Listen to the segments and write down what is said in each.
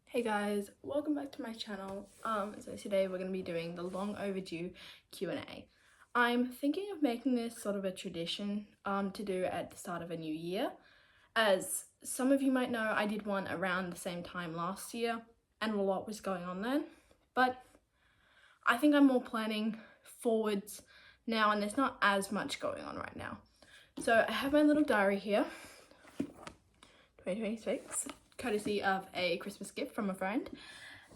Hey guys, welcome back to my channel. So today we're going to be doing the long overdue Q&A. I'm thinking of making this sort of a tradition to do at the start of a new year. As some of you might know, I did one around the same time last year and a lot was going on then. But I think I'm more planning forwards now and there's not as much going on right now. So I have my little diary here, 2026. Courtesy of a Christmas gift from a friend,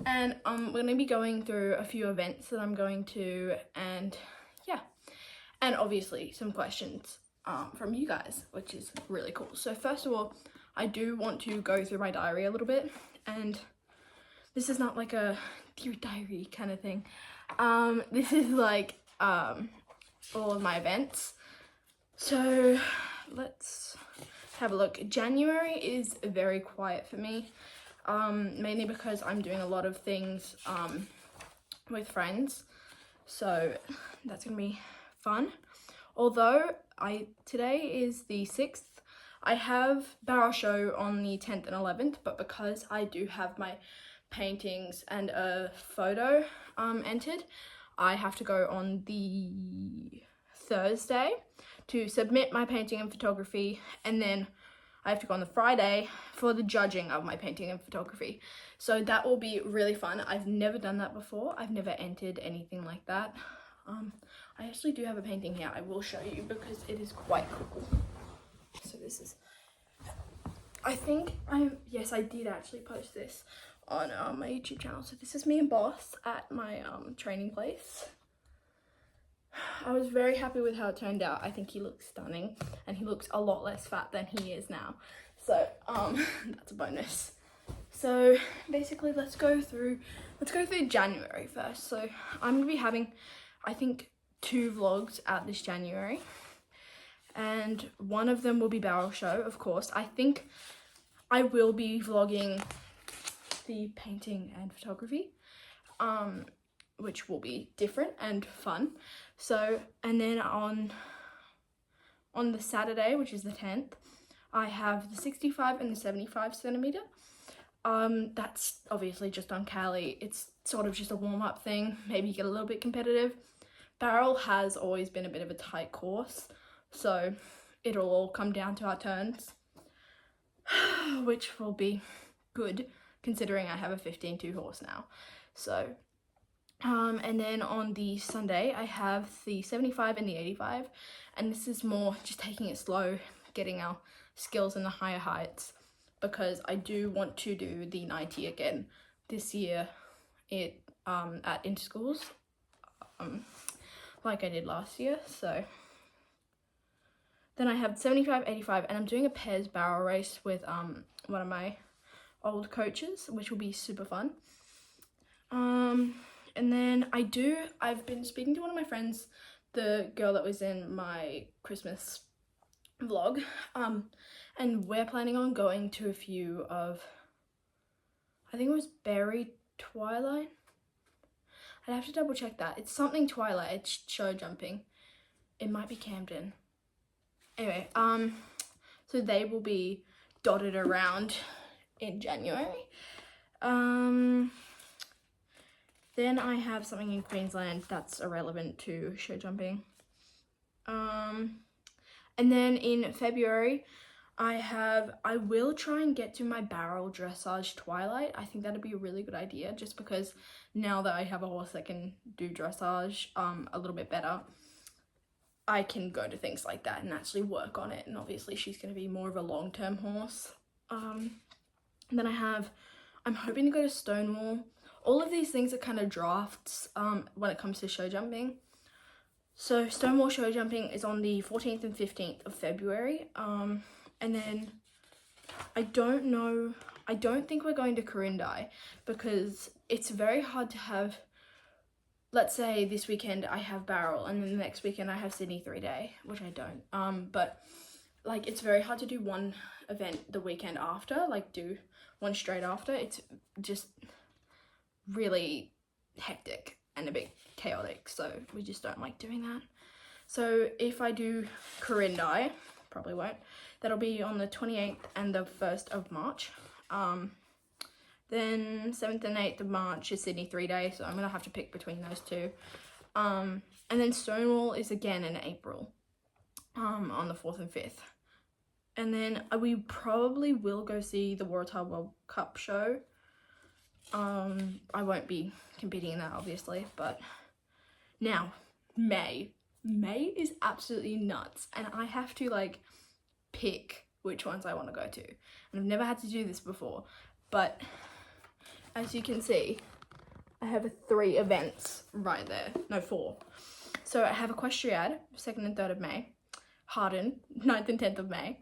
and we're going to be going through a few events that I'm going to, and yeah, and obviously some questions from you guys, which is really cool. So first of all, I do want to go through my diary a little bit, and this is not like a dear diary kind of thing. This is like all of my events. So let's have a look. January is very quiet for me, mainly because I'm doing a lot of things with friends, so that's gonna be fun. Although today is the 6th, I have barrel show on the 10th and 11th, but because I do have my paintings and a photo entered, I have to go on the Thursday to submit my painting and photography, and then I have to go on the Friday for the judging of my painting and photography. So that will be really fun. I've never done that before. I've never entered anything like that. I actually do have a painting here. I will show you because it is quite cool. So this is, I did actually post this on my YouTube channel. So this is me and Boss at my training place. I was very happy with how it turned out. I think he looks stunning and he looks a lot less fat than he is now. So that's a bonus. So basically let's go through January first. So I'm gonna be having, I think, 2 vlogs out this January. And one of them will be barrel show, of course. I think I will be vlogging the painting and photography, which will be different and fun. So, and then on the Saturday, which is the 10th, I have the 65 and the 75 centimeter. That's obviously just on Cali. It's sort of just a warm-up thing, maybe get a little bit competitive. Barrel has always been a bit of a tight course, so it'll all come down to our turns, which will be good considering I have a 15-2 horse now. So and then on the Sunday I have the 75 and the 85, and this is more just taking it slow, getting our skills in the higher heights, because I do want to do the 90 again this year at interschools, like I did last year. So then I have 75, 85, and I'm doing a pairs barrel race with one of my old coaches, which will be super fun. And then I've been speaking to one of my friends, the girl that was in my Christmas vlog, and we're planning on going to a few of, I think it was Berry Twilight. I'd have to double check that. It's something Twilight, it's show jumping. It might be Camden. Anyway, so they will be dotted around in January. Then I have something in Queensland that's irrelevant to show jumping. And then in February, I will try and get to my barrel dressage Twilight. I think that'd be a really good idea, just because now that I have a horse that can do dressage a little bit better, I can go to things like that and actually work on it. And obviously she's going to be more of a long-term horse. Then I'm hoping to go to Stonewall. All of these things are kind of drafts when it comes to show jumping. So Stonewall show jumping is on the 14th and 15th of February. And then I don't think we're going to Corindi, because it's very hard to have, let's say this weekend I have barrel and then the next weekend I have Sydney 3-day, which I don't. But like, it's very hard to do one event the weekend after, like do one straight after. It's just really hectic and a bit chaotic, so we just don't like doing that. So if I do Corindi, probably won't, that'll be on the 28th and the 1st of March. Then 7th and 8th of March is Sydney 3 Day, so I'm going to have to pick between those two. And then Stonewall is again in April, on the 4th and 5th. And then we probably will go see the Waratah World Cup show. I won't be competing in that, obviously, but now, May. May is absolutely nuts, and I have to, like, pick which ones I want to go to. And I've never had to do this before, but as you can see, I have 3 events right there. No, 4. So I have Equestriad, 2nd and 3rd of May, Harden, 9th and 10th of May,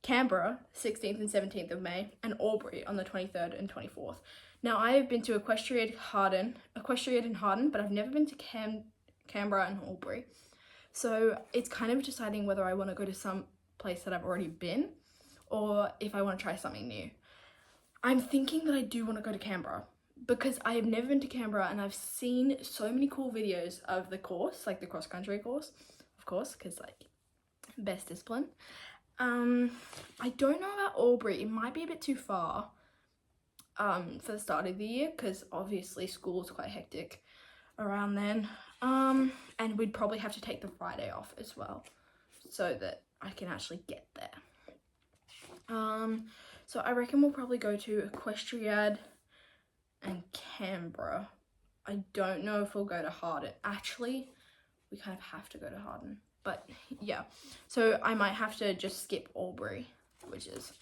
Canberra, 16th and 17th of May, and Albury on the 23rd and 24th. Now, I have been to Equestriad and Harden, but I've never been to Canberra and Albury. So it's kind of deciding whether I want to go to some place that I've already been, or if I want to try something new. I'm thinking that I do want to go to Canberra, because I have never been to Canberra, and I've seen so many cool videos of the course, like the cross-country course, of course, because, like, best discipline. I don't know about Albury. It might be a bit too far for the start of the year, because obviously school's quite hectic around then. And we'd probably have to take the Friday off as well, so that I can actually get there. So I reckon we'll probably go to Equestriad and Canberra. I don't know if we'll go to Harden. Actually, we kind of have to go to Harden. But yeah, so I might have to just skip Albury, which is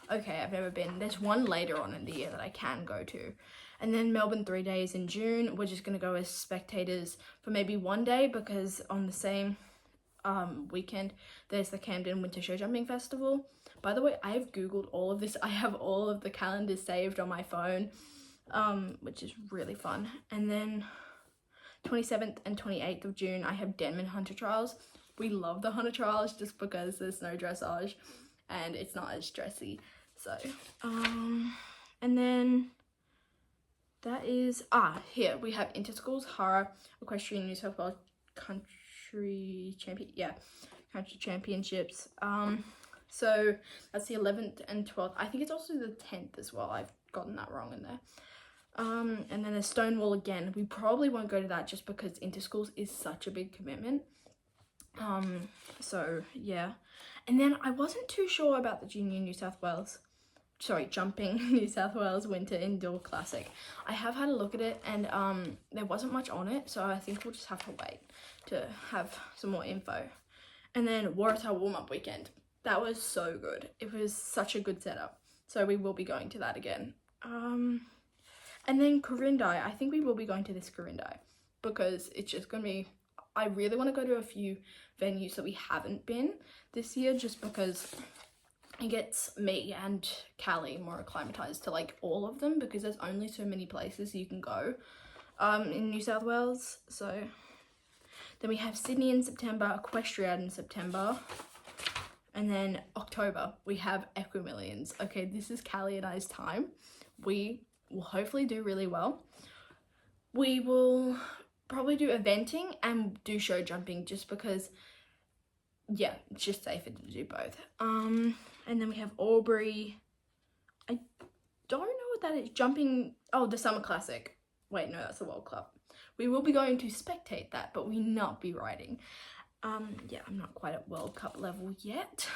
okay. I've never been. There's one later on in the year that I can go to. And then Melbourne 3 days in June. We're just going to go as spectators for maybe one day, because on the same weekend, there's the Camden Winter Show Jumping Festival. By the way, I have Googled all of this. I have all of the calendars saved on my phone, which is really fun. And then 27th and 28th of June, I have Denman Hunter Trials. We love the Hunter Trials just because there's no dressage and it's not as stressy. So, and then that is, here we have Interschools, Hara, Equestrian New South Wales Country Championships. So that's the 11th and 12th. I think it's also the 10th as well. I've gotten that wrong in there. And then there's Stonewall again. We probably won't go to that just because Interschools is such a big commitment. So yeah. And then I wasn't too sure about the Jumping New South Wales Winter Indoor Classic. I have had a look at it, and there wasn't much on it, so I think we'll just have to wait to have some more info. And then Waratah warm-up weekend. That was so good. It was such a good setup. So we will be going to that again. And then Corindai. I think we will be going to this Corindai, because it's just going to be, I really want to go to a few venues that we haven't been this year, just because it gets me and Callie more acclimatized to, like, all of them, because there's only so many places you can go in New South Wales. So then we have Sydney in September, Equestriad in September, and then October we have Equimillions. Okay, this is Callie and I's time. We will hopefully do really well. We will probably do eventing and do show jumping, just because, yeah, it's just safer to do both. And then we have Albury. I don't know what that is. Jumping, the Summer Classic. Wait, no, that's the World Cup. We will be going to spectate that, but we not be riding. Yeah, I'm not quite at World Cup level yet.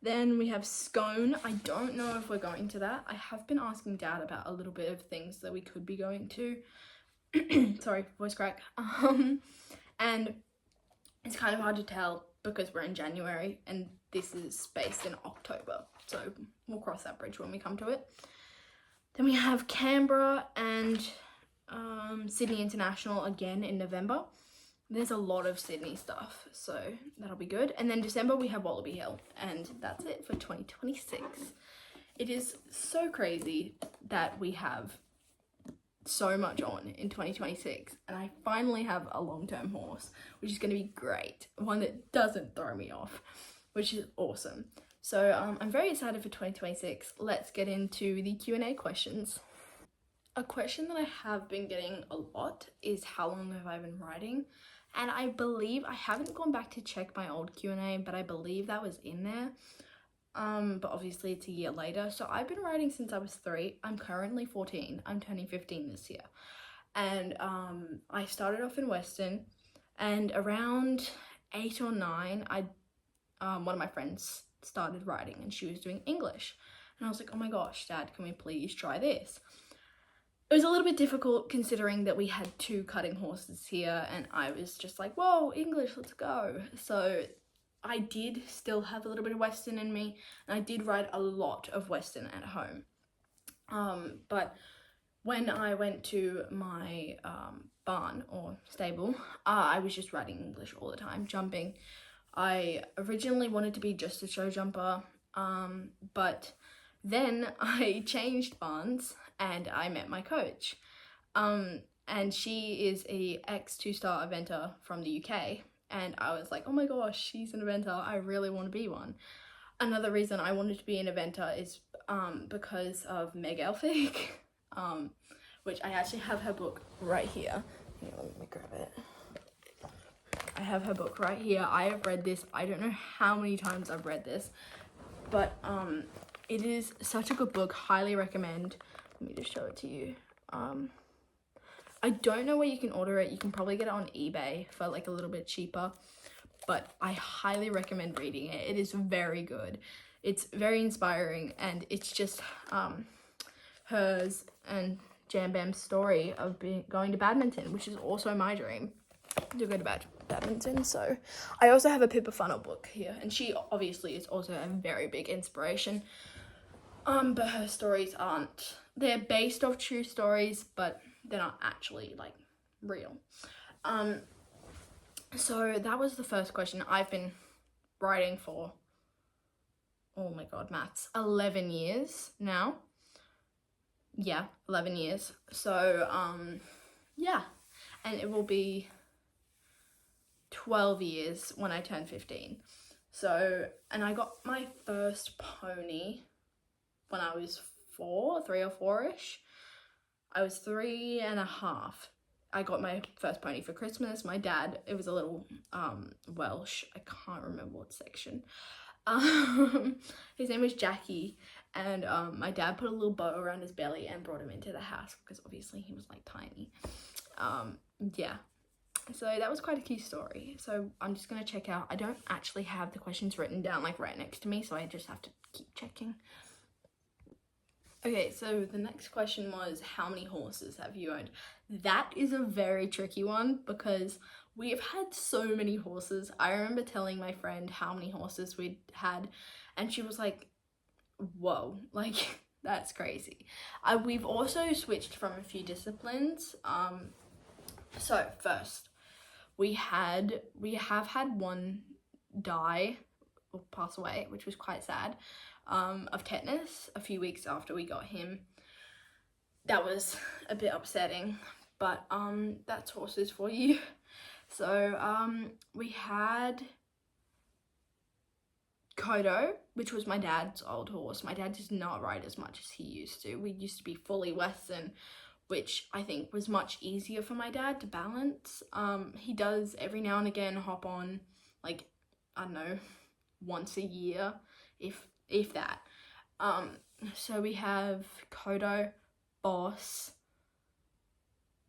Then we have Scone. I don't know if we're going to that. I have been asking Dad about a little bit of things that we could be going to. Sorry, voice crack. And it's kind of hard to tell because we're in January and this is based in October. So we'll cross that bridge when we come to it. Then we have Canberra and Sydney International again in November. There's a lot of Sydney stuff, so that'll be good. And then December we have Wallaby Hill, and that's it for 2026. It is so crazy that we have so much on in 2026, and I finally have a long-term horse, which is going to be great. One that doesn't throw me off, which is awesome. So I'm very excited for 2026. Let's get into the Q&A questions. A question that I have been getting a lot is how long have I been riding? And I believe, I haven't gone back to check my old Q&A, but I believe that was in there. but obviously it's a year later. So I've been riding since I was 3. I'm currently 14. I'm turning 15 this year. And I started off in Western, and around 8 or 9, one of my friends started riding and she was doing English. And I was like, oh my gosh, Dad, can we please try this? It was a little bit difficult considering that we had 2 cutting horses here, and I was just like, whoa, English, let's go. So I did still have a little bit of Western in me, and I did ride a lot of Western at home. But when I went to my barn or stable, I was just riding English all the time, jumping. I originally wanted to be just a show jumper, but then I changed barns and I met my coach. And she is a ex-2-star eventer from the UK. And I was like, oh my gosh, she's an eventer. I really want to be one. Another reason I wanted to be an eventer is because of Meg Elphick, which I actually have her book right here. Here, let me grab it. I have her book right here. I have read this. I don't know how many times I've read this, but it is such a good book. Highly recommend. Let me just show it to you. I don't know where you can order it. You can probably get it on eBay for like a little bit cheaper, but I highly recommend reading it. It is very good. It's very inspiring, and it's just hers and Jam Bam's story of going to badminton, which is also my dream, to go to badminton. So I also have a Pippa Funnel book here, and she obviously is also a very big inspiration. But her stories aren't, they're based off true stories, but they're not actually like real. So that was the first question. I've been riding for, oh my god, maths, 11 years now. Yeah, 11 years. So yeah, and it will be 12 years when I turn 15. So, and I got my first pony when I was 3 or 4ish. I was 3.5. I got my first pony for Christmas. My dad, it was a little Welsh. I can't remember what section. His name was Jackie, and my dad put a little bow around his belly and brought him into the house because obviously he was like tiny. Yeah. So that was quite a cute story. So I'm just gonna check out. I don't actually have the questions written down like right next to me, so I just have to keep checking. Okay, so the next question was, how many horses have you owned? That is a very tricky one because we have had so many horses. I remember telling my friend how many horses we'd had, and she was like, whoa, like that's crazy. We've also switched from a few disciplines. So first, we have had one die or pass away, which was quite sad, of tetanus a few weeks after we got him. That was a bit upsetting, but that's horses for you. So we had Kodo, which was my dad's old horse. My dad does not ride as much as he used to. We used to be fully Western, which I think was much easier for my dad to balance. He does every now and again hop on, like, I don't know, once a year, if that. So we have Kodo, Boss,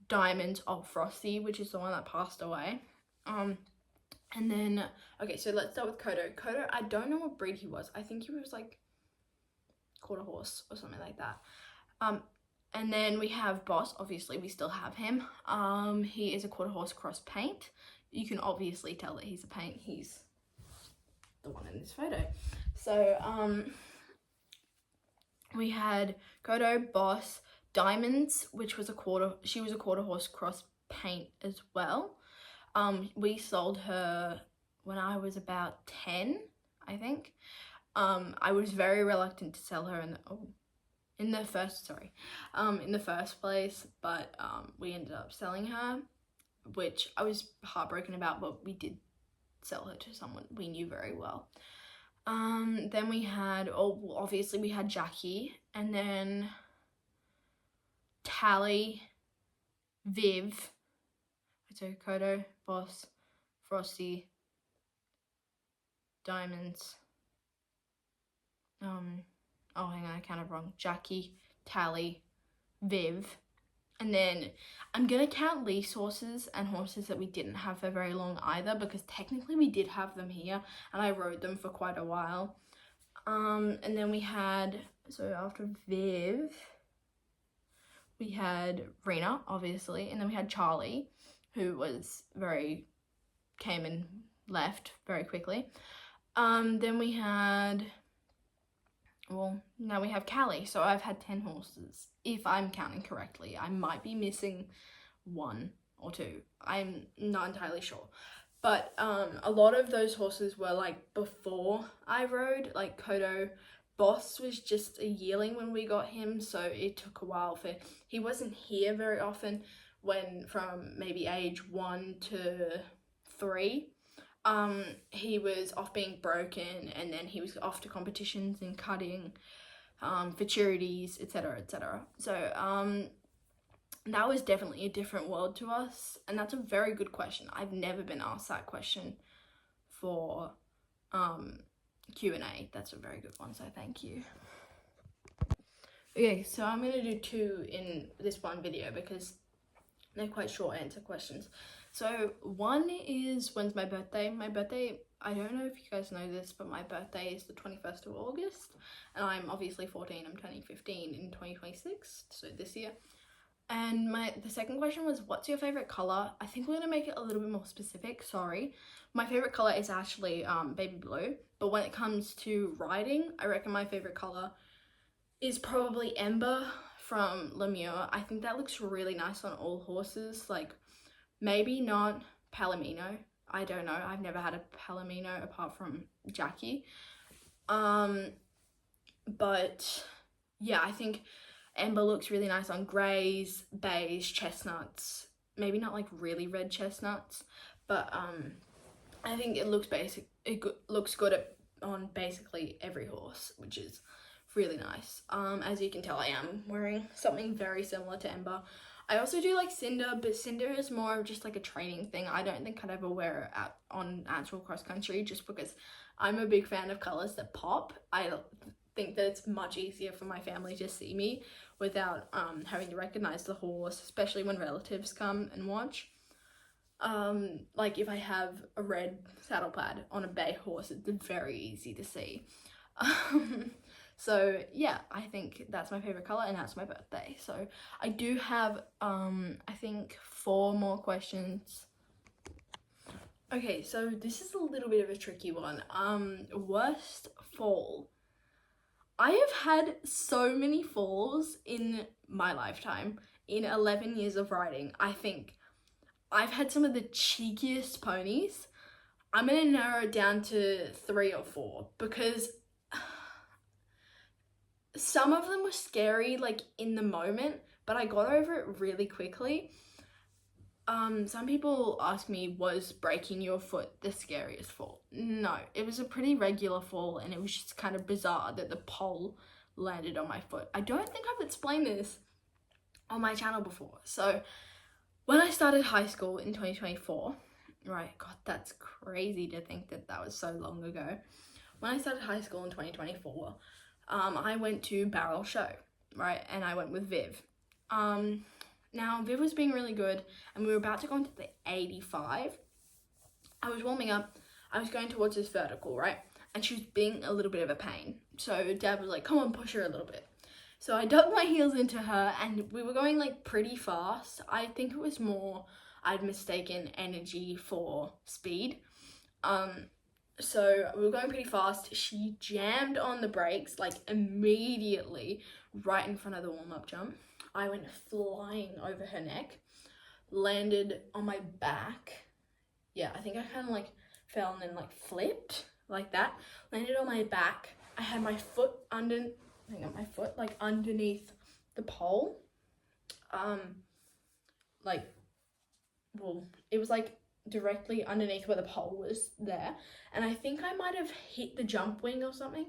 Diamond, Frosty, which is the one that passed away. And then, okay, so let's start with Kodo. Kodo, I don't know what breed he was. I think he was like quarter horse or something like that. And then we have Boss. Obviously, we still have him. He is a quarter horse cross paint. You can obviously tell that he's a paint. He's the one in this photo. So, we had Kodo, Boss, Diamonds, which was she was a quarter horse cross paint as well. We sold her when I was about 10, I think. I was very reluctant to sell her in the first place, but we ended up selling her, which I was heartbroken about, but we did sell her to someone we knew very well. Then we had, obviously we had Jackie, and then Tally, Viv, so Kodo, Boss, Frosty, Diamonds, oh hang on, I counted wrong. Jackie, Tally, Viv. And then I'm gonna count lease horses and horses that we didn't have for very long either, because technically we did have them here and I rode them for quite a while. And then we had, so after Viv, we had Rena, obviously, and then we had Charlie, who came and left very quickly. Then we had, well, now we have Callie, so I've had 10 horses, if I'm counting correctly. I might be missing 1 or 2. I'm not entirely sure. But a lot of those horses were like before I rode, like Kodo. Boss was just a yearling when we got him, so it took a while he wasn't here very often from maybe age 1 to 3. He was off being broken, and then he was off to competitions and cutting, futurities, etc, etc. So that was definitely a different world to us, and that's a very good question. I've never been asked that question for Q&A. That's a very good one, so thank you. Okay, so I'm gonna do 2 in this one video because they're quite short answer questions. So one is, when's my birthday? My birthday, I don't know if you guys know this, but my birthday is the 21st of August, and I'm obviously 14. I'm turning 15 in 2026, so this year. And the second question was, what's your favorite color? I think we're gonna make it a little bit more specific, sorry. My favorite color is actually baby blue, but when it comes to riding, I reckon my favorite color is probably Ember from Lemure. I think that looks really nice on all horses, like maybe not Palomino. I don't know, I've never had a Palomino apart from Jackie. But yeah, I think Ember looks really nice on greys, beige, chestnuts, maybe not like really red chestnuts, but I think it looks looks good on basically every horse, which is really nice. As you can tell, I am wearing something very similar to Ember. I also do like Cinder, but Cinder is more of just like a training thing. I don't think I'd ever wear it on actual cross country, just because I'm a big fan of colors that pop. I think that it's much easier for my family to see me without having to recognize the horse, especially when relatives come and watch. Like if I have a red saddle pad on a bay horse, it's very easy to see. So yeah, I think that's my favorite color, and that's my birthday. So I do have I think 4 more questions. Okay, so this is a little bit of a tricky one. Worst fall. I have had so many falls in my lifetime. In 11 years of riding, I think I've had some of the cheekiest ponies. I'm gonna narrow it down to 3 or 4, because some of them were scary like in the moment, but I got over it really quickly. Some people ask me, was breaking your foot the scariest fall? No, it was a pretty regular fall, and it was just kind of bizarre that the pole landed on my foot. I don't think I've explained this on my channel before. So when I started high school in 2024, right, God, that's crazy to think that that was so long ago. When I started high school in 2024, I went to Barrel Show, right, and I went with Viv. Now, Viv was being really good, and we were about to go into the 85. I was warming up. I was going towards this vertical, right? And she was being a little bit of a pain. So Dad was like, come on, push her a little bit. So I dug my heels into her, and we were going like pretty fast. I think it was more I'd mistaken energy for speed. So we were going pretty fast. She jammed on the brakes like immediately right in front of the warm-up jump. I went flying over her neck, landed on my back. Yeah, I think I kind of like fell and then like flipped like that. Landed on my back. I had my foot underneath the pole. It was like directly underneath where the pole was there, and I think I might have hit the jump wing or something.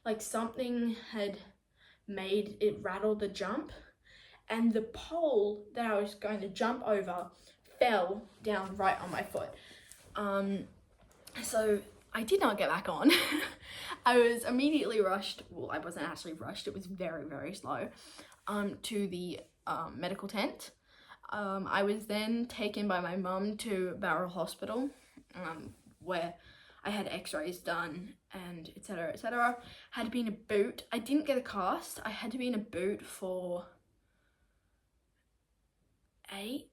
Like something had made it rattle the jump, and the pole that I was going to jump over fell down right on my foot. So I did not get back on. I was immediately rushed. Well, I wasn't actually rushed. It was very, very slow. To the medical tent. I was then taken by my mum to Bowral Hospital, where I had x-rays done and etc, etc. Had to be in a boot. I didn't get a cast. I had to be in a boot for 8,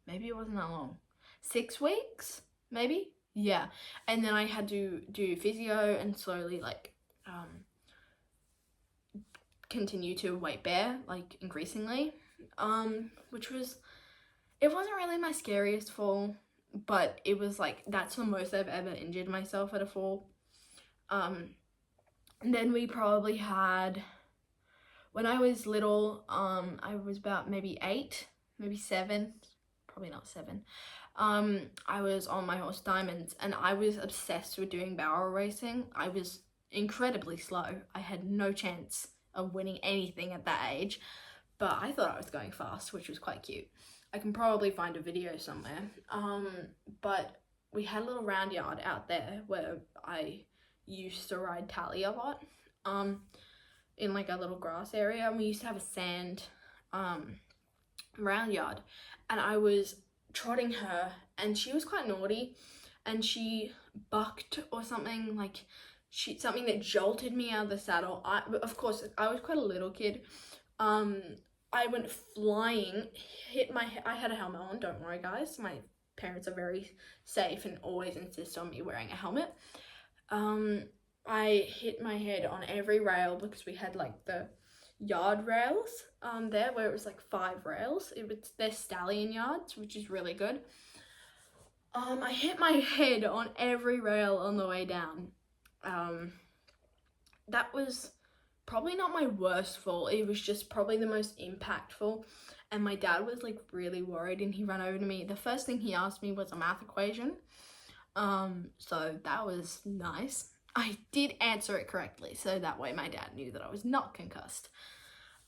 maybe it wasn't that long, 6 weeks maybe, yeah. And then I had to do physio and slowly like continue to weight bear, like increasingly, which was, it wasn't really my scariest fall, but it was like, that's the most I've ever injured myself at a fall. And then we probably had, when I was little, I was about maybe 8, maybe 7, probably not 7. I was on my horse Diamonds, and I was obsessed with doing barrel racing. I was incredibly slow. I had no chance of winning anything at that age, but I thought I was going fast, which was quite cute. I can probably find a video somewhere. But we had a little round yard out there where I used to ride Tally a lot, in like a little grass area, and we used to have a sand round yard, and I was trotting her, and she was quite naughty, and she bucked or something, like something that jolted me out of the saddle. Of course, I was quite a little kid. I went flying, hit my head. I had a helmet on, don't worry guys. My parents are very safe and always insist on me wearing a helmet. I hit my head on every rail because we had like the yard rails there, where it was like 5 rails. They're stallion yards, which is really good. I hit my head on every rail on the way down. That was probably not my worst fall. It was just probably the most impactful, and my dad was like really worried, and he ran over to me. The first thing he asked me was a math equation, so that was nice. I did answer it correctly, so that way my dad knew that I was not concussed.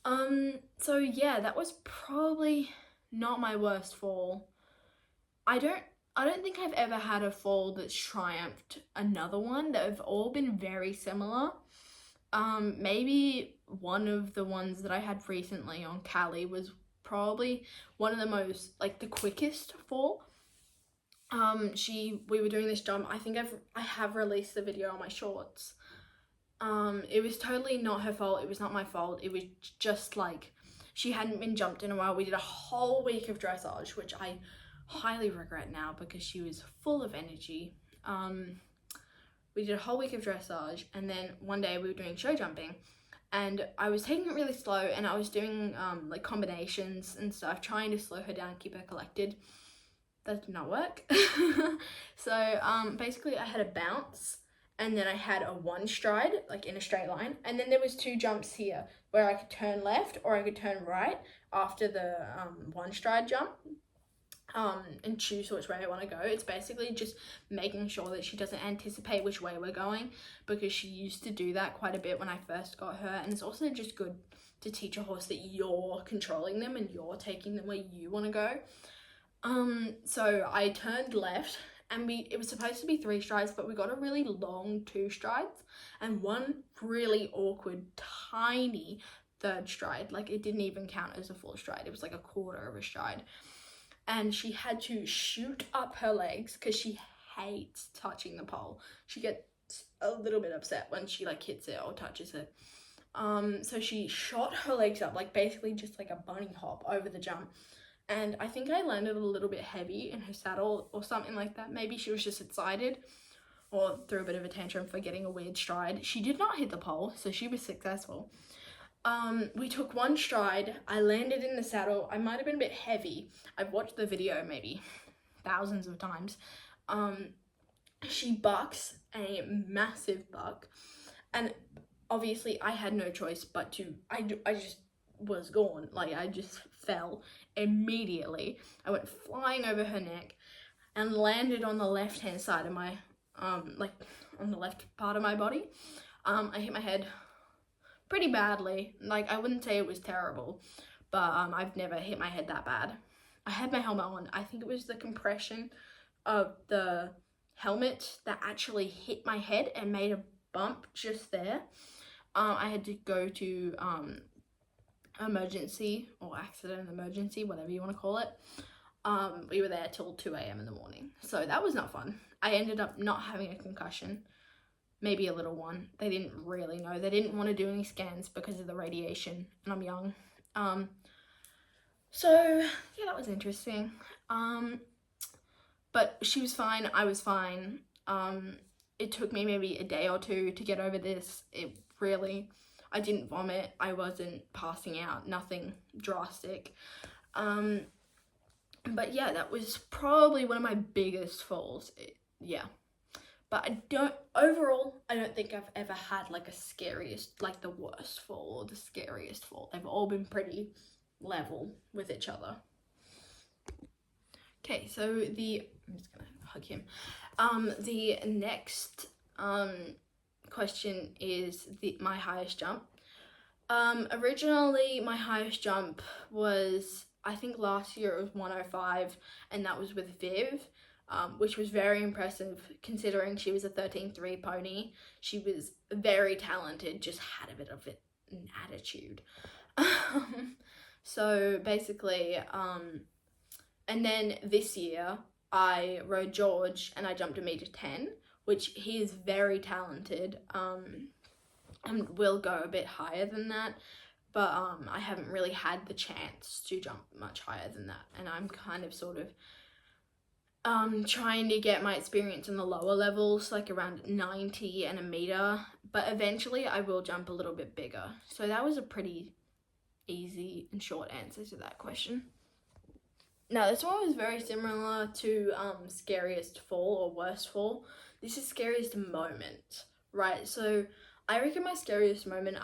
So yeah, that was probably not my worst fall. I don't think I've ever had a fall that's triumphed another one. They've all been very similar. Maybe one of the ones that I had recently on Cali was probably one of the most, like, the quickest fall. We were doing this jump. I think I have released the video on my shorts. It was totally not her fault. It was not my fault. It was just like, she hadn't been jumped in a while. We did a whole week of dressage, which I highly regret now because she was full of energy. We did a whole week of dressage, and then one day we were doing show jumping, and I was taking it really slow, and I was doing like combinations and stuff, trying to slow her down, keep her collected. That did not work. So basically I had a bounce, and then I had a 1 stride, like in a straight line, and then there was 2 jumps here where I could turn left or I could turn right after the 1 stride jump. And choose which way I want to go. It's basically just making sure that she doesn't anticipate which way we're going, because she used to do that quite a bit when I first got her, and it's also just good to teach a horse that you're controlling them and you're taking them where you want to go. So I turned left, and it was supposed to be 3 strides, but we got a really long 2 strides and 1 really awkward tiny 3rd stride. Like, it didn't even count as a full stride. It was like a quarter of a stride. And she had to shoot up her legs because she hates touching the pole. She gets a little bit upset when she like hits it or touches it. So she shot her legs up, like basically just like a bunny hop over the jump. And I think I landed a little bit heavy in her saddle or something like that. Maybe she was just excited or threw a bit of a tantrum for getting a weird stride. She did not hit the pole, so she was successful. We took 1 stride. I landed in the saddle. I might have been a bit heavy. I've watched the video maybe thousands of times. She bucks a massive buck, and obviously I had no choice but to, I just was gone. Like, I just fell immediately. I went flying over her neck and landed on the left hand side of my, like on the left part of my body. I hit my head pretty badly. Like, I wouldn't say it was terrible, but I've never hit my head that bad. I had my helmet on. I think it was the compression of the helmet that actually hit my head and made a bump just there. I had to go to emergency or accident emergency, whatever you want to call it. We were there till 2 a.m. in the morning, so that was not fun. I ended up not having a concussion, maybe a little one. They didn't really know. They didn't want to do any scans because of the radiation, and I'm young. So yeah, that was interesting. But she was fine, I was fine. It took me maybe a day or two to get over this. I didn't vomit, I wasn't passing out, nothing drastic. But yeah, that was probably one of my biggest falls. Yeah. But overall, I don't think I've ever had like the worst fall or the scariest fall. They've all been pretty level with each other. Okay, so I'm just gonna hug him. The next question is my highest jump. Originally my highest jump was, I think last year it was 105, and that was with Viv, which was very impressive considering she was a 13.3 pony. She was very talented, just had a bit of an attitude. So basically, and then this year I rode George and I jumped 1.10 meters, which he is very talented, and will go a bit higher than that, but I haven't really had the chance to jump much higher than that, and I'm kind of sort of trying to get my experience in the lower levels, like around 90 and 1 meter, but eventually I will jump a little bit bigger. So that was a pretty easy and short answer to that question. Now this one was very similar to scariest fall or worst fall. This is scariest moment, right? So I reckon my scariest moment,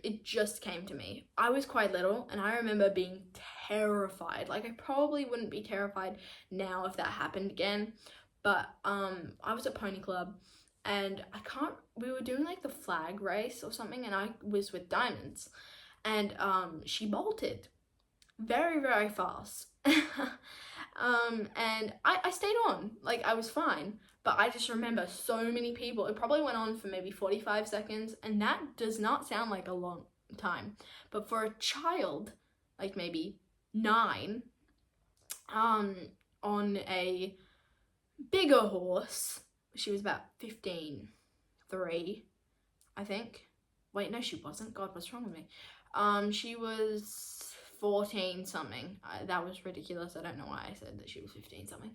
it just came to me. I was quite little and I remember being terrified. Like I probably wouldn't be terrified now if that happened again, but I was at Pony Club and we were doing like the flag race or something, and I was with Diamonds, and she bolted very, very fast. And I stayed on, like I was fine, but I just remember so many people. It probably went on for maybe 45 seconds, and that does not sound like a long time, but for a child, like maybe 9, on a bigger horse, she was about 15.3, I think. Wait, no, she wasn't. God, what's wrong with me? She was 14 something. That was ridiculous. I don't know why I said that she was 15 something.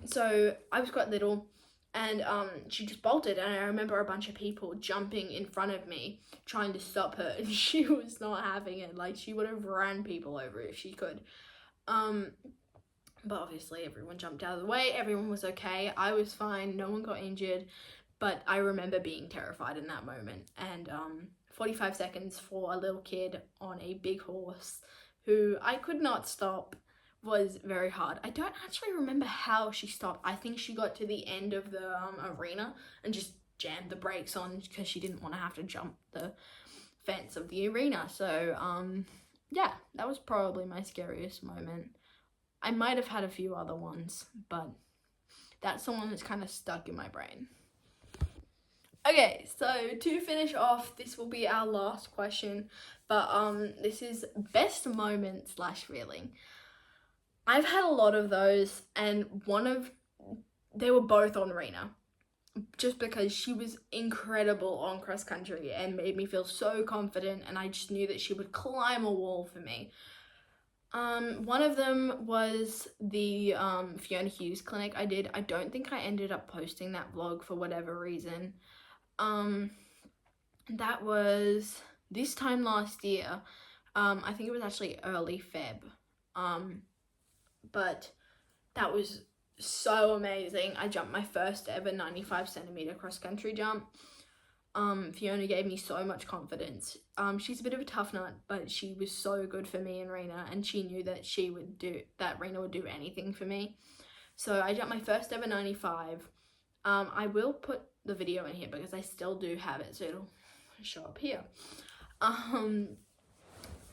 So I was quite little, and she just bolted, and I remember a bunch of people jumping in front of me trying to stop her, and she was not having it. Like, she would have ran people over if she could. But obviously everyone jumped out of the way. Everyone was okay. I was fine. No one got injured, but I remember being terrified in that moment. And 45 seconds for a little kid on a big horse who I could not stop was very hard. I don't actually remember how she stopped. I think she got to the end of the arena and just jammed the brakes on because she didn't want to have to jump the fence of the arena. So yeah, that was probably my scariest moment. I might have had a few other ones, but that's the one that's kind of stuck in my brain. Okay, so to finish off, this will be our last question, but this is best moment / feeling. I've had a lot of those, and they were both on Rena, just because she was incredible on cross country and made me feel so confident, and I just knew that she would climb a wall for me. One of them was the Fiona Hughes clinic I did. I don't think I ended up posting that vlog for whatever reason. That was this time last year. I think it was actually early Feb. But that was so amazing. I jumped my first ever 95 centimeter cross country jump. Fiona gave me so much confidence. She's a bit of a tough nut, but she was so good for me and Rena, and she knew that Rena would do anything for me. So I jumped my first ever 95. I will put the video in here because I still do have it, so it'll show up here.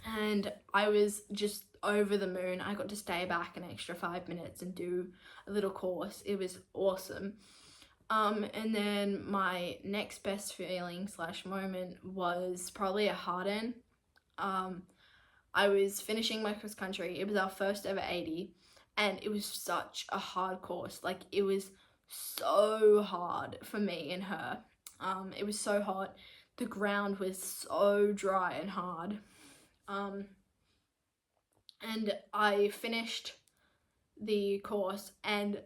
And I was just over the moon. I got to stay back an extra 5 minutes and do a little course. It was awesome. And then my next best feeling / moment was probably at Harden. I was finishing my cross country. It was our first ever 80, and it was such a hard course. Like, it was so hard for me and her. It was so hot. The ground was so dry and hard. And I finished the course, and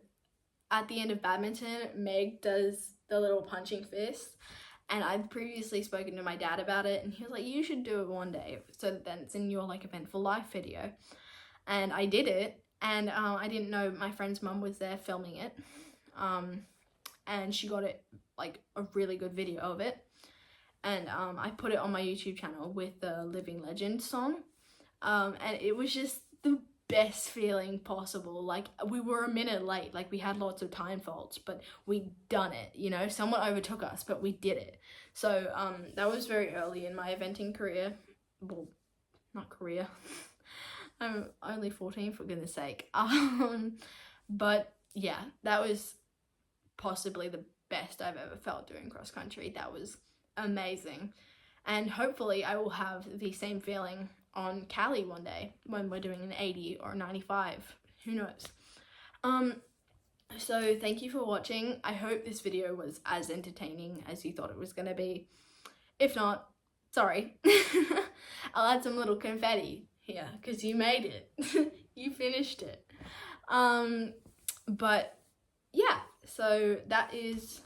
at the end of badminton, Meg does the little punching fist, and I'd previously spoken to my dad about it, and he was like, you should do it one day so that then it's in your like eventful life video. And I did it, and I didn't know my friend's mum was there filming it, and she got it like a really good video of it, and I put it on my YouTube channel with the Living Legend song, and it was just the best feeling possible. Like, we were a minute late, like we had lots of time faults, but we done it, you know. Someone overtook us, but we did it. So that was very early in my eventing career. Well, not career. I'm only 14, for goodness sake. But yeah, that was possibly the best I've ever felt doing cross country. That was amazing, and hopefully I will have the same feeling on Cali one day when we're doing an 80 or 95, who knows. So thank you for watching. I hope this video was as entertaining as you thought it was gonna be. If not, sorry. I'll add some little confetti here because you made it. You finished it. But yeah, so that is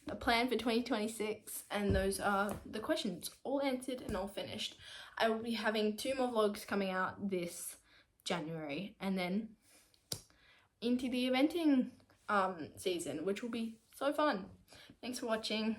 a plan for 2026, and those are the questions all answered and all finished. I will be having 2 more vlogs coming out this January, and then into the eventing season, which will be so fun. Thanks for watching.